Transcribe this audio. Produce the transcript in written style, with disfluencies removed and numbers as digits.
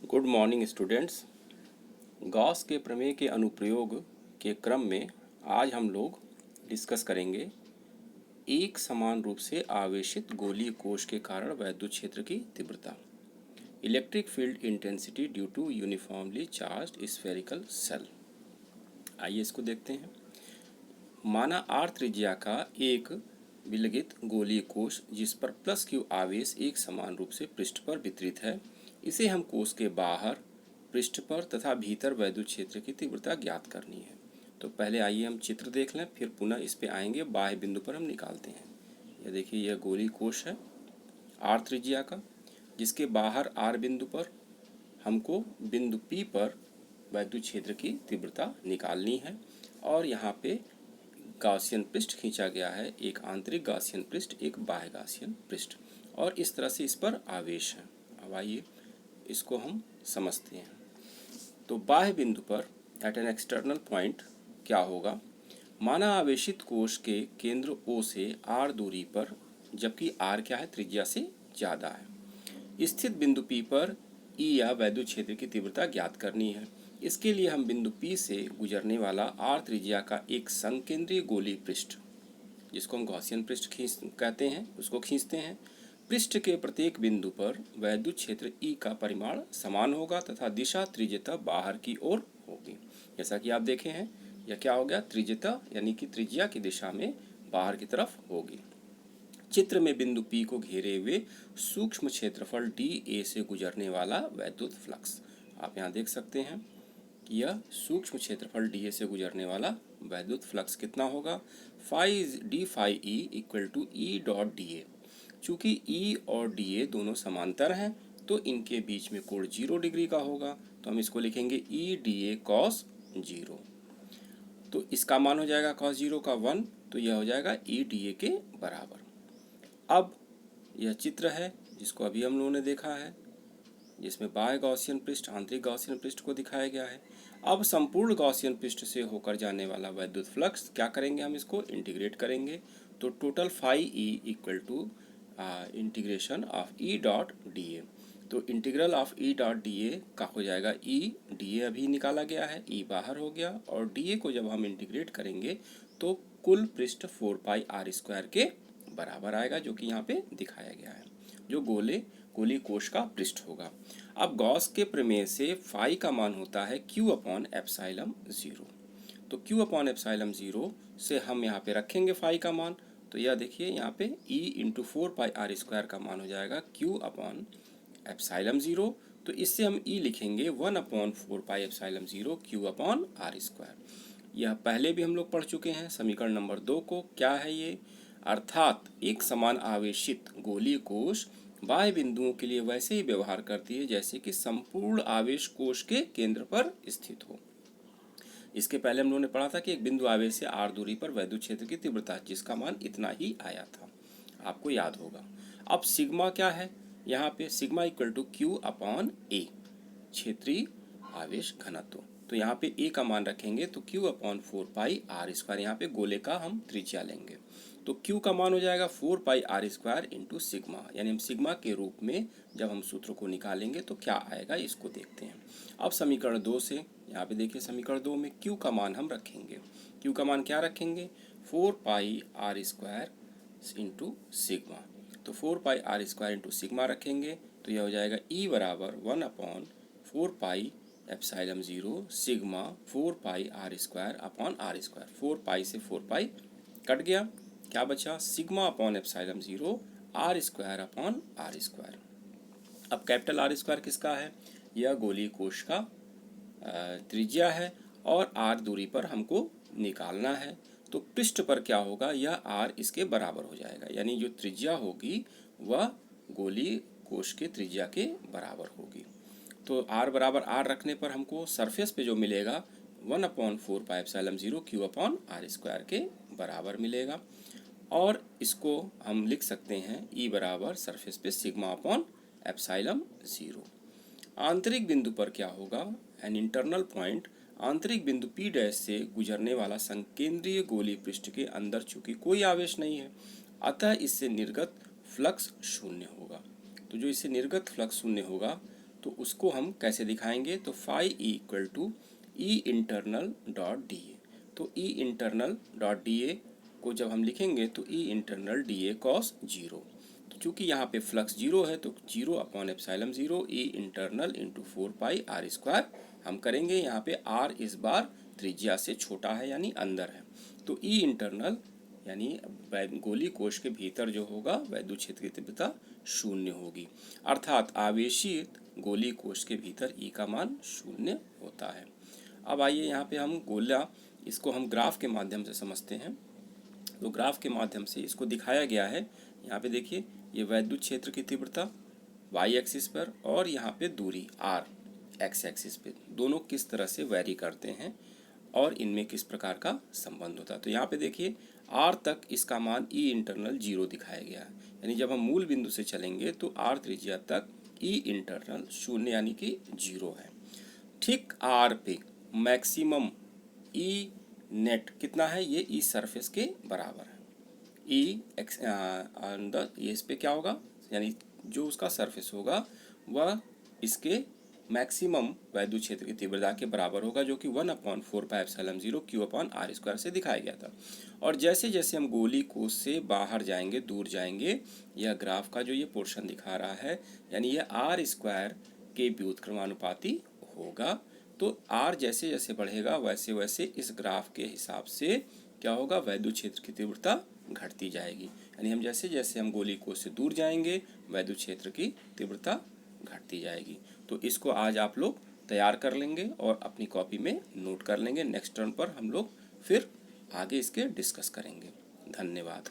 Good morning students. Gauss के प्रमेय के अनुप्रयोग के क्रम में आज हम लोग डिस्कस करेंगे एक समान रूप से आवेशित गोलीय कोश के कारण वैद्युत क्षेत्र की तीव्रता, electric field intensity due to uniformly charged spherical shell. आइए इसको देखते हैं। माना आर त्रिज्या का एक विलगित गोलीय कोश जिस पर प्लस क्यू आवेश एक समान रूप से पृष्ठ पर वितरित है, इसे हम कोश के बाहर, पृष्ठ पर तथा भीतर वैद्युत क्षेत्र की तीव्रता ज्ञात करनी है। तो पहले आइए हम चित्र देख लें, फिर पुनः इस पे आएंगे। बाह्य बिंदु पर हम निकालते हैं। यह देखिए, यह गोलीय कोश है आर त्रिज्या का, जिसके बाहर आर बिंदु पर हमको बिंदु P पर वैद्युत क्षेत्र की तीव्रता निकालनी है। और यहाँ पे गॉसियन पृष्ठ खींचा गया है, एक आंतरिक गॉसियन पृष्ठ, एक बाह्य गॉसियन पृष्ठ, और इस तरह से इस पर आवेश है। अब आइए इसको हम समझते हैं। तो बाह्य बिंदु पर एट एन एक्सटर्नल पॉइंट क्या होगा। माना आवेशित कोश के केंद्र O से R दूरी पर, जबकि R क्या है, त्रिज्या से ज़्यादा है, स्थित बिंदु P पर E या वैद्युत क्षेत्र की तीव्रता ज्ञात करनी है। इसके लिए हम बिंदु P से गुजरने वाला R त्रिज्या का एक संकेंद्रीय गोलीय पृष्ठ, जिसको हम गॉसियन पृष्ठ कहते हैं, उसको खींचते हैं। पृष्ठ के प्रत्येक बिंदु पर वैद्युत क्षेत्र E का परिमाण समान होगा तथा दिशा त्रिज्यता बाहर की ओर होगी। जैसा कि आप देखे हैं, यह क्या हो गया, त्रिज्यता यानी कि त्रिज्या की दिशा में बाहर की तरफ होगी। चित्र में बिंदु P को घेरे हुए सूक्ष्म क्षेत्रफल dA से गुजरने वाला वैद्युत फ्लक्स, आप यहाँ देख सकते हैं कि यह सूक्ष्म क्षेत्रफल dA से गुजरने वाला वैद्युत फ्लक्स कितना होगा, d phi E equal to E dot dA। चूँकि E और dA दोनों समांतर हैं, तो इनके बीच में कोण 0 डिग्री का होगा। तो हम इसको लिखेंगे E dA cos 0। तो इसका मान हो जाएगा cos 0 का 1, तो यह हो जाएगा E dA के बराबर। अब यह चित्र है जिसको अभी हम लोगों ने देखा है, जिसमें बाह्य गॉसियन पृष्ठ आंतरिक गॉसियन पृष्ठ को दिखाया गया है। अब संपूर्ण गॉसियन पृष्ठ से होकर जाने वाला वैद्युत फ्लक्स क्या करेंगे, हम इसको इंटीग्रेट करेंगे। तो total phi E equal to integration of E dot dA। तो integral of E dot dA का हो जाएगा E, dA अभी निकाला गया है, E बाहर हो गया, और dA को जब हम इंटीग्रेट करेंगे तो कुल पृष्ठ 4 पाई R स्क्वायर के बराबर आएगा, जो कि यहाँ पे दिखाया गया है, जो गोलीय कोश का पृष्ठ होगा। अब गॉस के प्रमेय से फाई का मान होता है Q अपॉन एप्सिलॉन 0। तो Q अपॉन एप्सिलॉन 0 से हम यहाँ पे रखेंगे फाई का मान। तो यह देखिए, यहाँ पे E इंटू 4 पाई R स्क्वायर का मान हो जाएगा Q अपॉन एप्सिलॉन 0। तो इससे हम E लिखेंगे 1 upon 4 pi epsilon 0 Q upon R square. यह पहले भी हम लोग पढ़ चुके हैं समीकरण नंबर 2 को। क्या है ये, अर्थात एक समान आवेशित गोलीय कोश बाह्य बिंदुओं के लिए वैसे ही व्यवहार करती है जैसे कि संपूर्ण आवेश कोश के केंद्र पर स्थित हो। इसके पहले हम लोगों ने पढ़ा था कि एक बिंदु आवेश से R दूरी पर वैद्युत क्षेत्र की तीव्रता, जिसका मान इतना ही आया था, आपको याद होगा। अब सिग्मा क्या है, यहाँ पे sigma equal to Q upon A, क्षेत्रीय आवेश घनत्व। तो यहाँ पे A का मान रखेंगे तो Q अपॉन 4 पाई R स्क्वायर, यहाँ पे गोले का हम त्रिज्या लेंगे। तो Q का मान हो जाएगा 4 पाई R स्क्वायर इंटू सिग्मा, यानी हम सिग्मा के रूप में जब हम सूत्र को निकालेंगे तो क्या आएगा, इसको देखते हैं। अब समीकरण 2 से, यहाँ पे देखिए समीकरण 2 में Q का मान हम रखेंगे। Q का मान क्या रखेंगे, 4 पाई R स्क्वायर इंटू सिग्मा। तो 4 पाई R स्क्वायर इंटू सिग्मा रखेंगे तो यह हो जाएगा E बराबर 1 अपॉन 4 पाई एप्सिलॉन 0 सिग्मा 4 पाई R square upon R square. 4 पाई से 4 पाई कट गया, क्या बचा, sigma upon epsilon 0 R square upon R square. अब कैपिटल R स्क्वायर किसका है, यह गोलीय कोश का त्रिज्या है और R दूरी पर हमको निकालना है। तो पृष्ठ पर क्या होगा, यह R इसके बराबर हो जाएगा, यानी जो त्रिज्या होगी वह गोलीय कोश के त्रिज्या के बराबर होगी। तो R बराबर R रखने पर हमको सरफेस पे जो मिलेगा 1 upon 4 pi epsilon 0 Q upon R square के बराबर मिलेगा। और इसको हम लिख सकते हैं E बराबर सरफेस पे सिग्मा अपॉन एप्सिलॉन 0। आंतरिक बिंदु पर क्या होगा, एन इंटरनल पॉइंट, आंतरिक बिंदु P डैश से गुजरने वाला संकेंद्रीय गोलीय पृष्ठ के अंदर चूंकि कोई आवेश नहीं है, अतः इससे निर्गत फ्लक्स शून्य होगा। तो जो इससे निर्गत फ्लक्स शून्य होगा तो उसको हम कैसे दिखाएंगे, तो phi E equal to E internal dot D A. तो E internal dot D A को जब हम लिखेंगे तो E internal D A cos zero. तो चूंकि यहाँ पे फ्लक्स जीरो है तो zero upon epsilon zero E internal into 4 pi R square हम करेंगे। यहाँ पे आर इस बार त्रिज्या से छोटा है यानी अंदर है, तो ई इंटरनल यानी गोली कोश के भीतर जो होगा वैद्युत क्षेत्र की तीव्रता शून्य होगी, अर्थात आवेशित गोली कोश के भीतर ई का मान शून्य होता है। अब आइए यहाँ पे हम गोला इसको हम ग्राफ के माध्यम से समझते हैं। तो ग्राफ के माध्यम से इसको दिखाया गया है। यहाँ पे देखिए ये वैद्युत क्षेत्र की तीव्रता वाई एक्सिस पर और यहाँ पे दूरी आर एक्स एक्सिस पे, दोनों किस तरह से वैरी करते हैं और इनमें किस प्रकार का संबंध होता है। तो यहाँ पे देखिए आर तक इसका मान ई इंटरनल जीरो दिखाया गया है, यानी जब हम मूल बिंदु से चलेंगे तो आर त्रिज्या तक ई इंटरनल शून्य यानी कि जीरो है। ठीक आर पे मैक्सिमम ई नेट कितना है, ये ई सरफेस के बराबर है। ई एक्स ये इस पे क्या होगा, यानी जो उसका सरफेस होगा वह इसके मैक्सिमम वैद्युत क्षेत्र की तीव्रता के बराबर होगा, जो कि 1/4πε0 Q/r स्क्वायर से दिखाया गया था। और जैसे जैसे हम गोली कोश से बाहर जाएंगे, दूर जाएंगे, यह ग्राफ का जो ये पोर्शन दिखा रहा है यानी यह आर स्क्वायर के व्युत्क्रमानुपाती होगा। तो आर जैसे जैसे बढ़ेगा वैसे वैसे इस ग्राफ के हिसाब से क्या होगा, वैद्युत क्षेत्र की तीव्रता घटती जाएगी। यानी हम जैसे जैसे हम गोली कोश से दूर जाएंगे वैद्युत क्षेत्र की तीव्रता घटती जाएगी। तो इसको आज आप लोग तैयार कर लेंगे और अपनी कॉपी में नोट कर लेंगे। नेक्स्ट टर्न पर हम लोग फिर आगे इसके डिस्कस करेंगे। धन्यवाद।